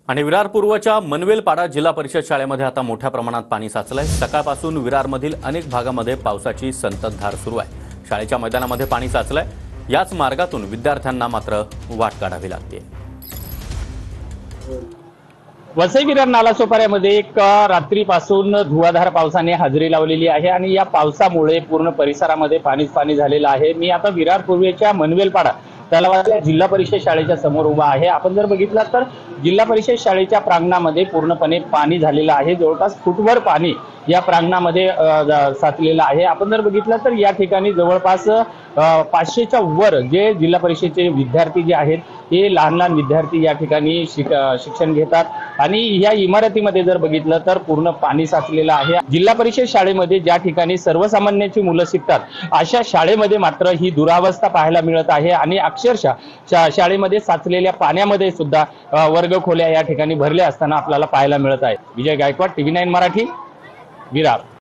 आणि विरार पूर्वच्या मनवेलपाडा जिल्हा परिषद शाळेमध्ये आता मोठ्या प्रमाणात पाणी साचलंय। सकाळपासून विरारमधील अनेक भागामध्ये पावसाची संततधार सुरू आहे। शाळेच्या मैदानामध्ये पाणी साचलंय। याच मार्गातून विद्यार्थ्यांना मात्र वाट काढावी लागते। वसई विरार नालासोपाऱ्यामध्ये एक रात्रीपासून धुवाधार पावसाने हजेरी लावलेली आहे आणि या पावसामुळे पूर्ण परिसरामध्ये पाणीच पाणी झालेलं आहे। मी आता विरार पूर्वेच्या मनवेलपाडा तलावाच्या जिल्हा परिषद शाळेच्या समोर उभा आहे। आपण जर बघितलं तर जिल्हा परिषद शाळेच्या प्रांगणामध्ये पूर्णपणे पाणी झालेलं आहे। जवळपास फुटभर पाणी या प्रांगणामध्ये साचलेलं आहे। आपण जर बघितलं तर या ठिकाणी जवळपास 500च्या वर जे जिल्हा परिषदेचे विद्यार्थी जे आहेत हे लहान लहान विद्यार्थी या ठिकाणी शिक्षण घेतात आणि या इमारतीमध्ये जर बघितलं तर पूर्ण पाणी साचलेलं आहे। जिल्हा परिषद शाळेमध्ये ज्या ठिकाणी सर्वसामान्यांची मुलं शिकतात अशा शाळेमध्ये मात्र ही दुरावस्था पाहायला मिळत आहे आणि अक्षरशः शाळेमध्ये साचलेल्या पाण्यामध्ये सुद्धा वर्गखोल्या या ठिकाणी भरल्या असताना आपल्याला पाहायला मिळत आहे। विजय गायकवाड, TV9 मराठी, विरार।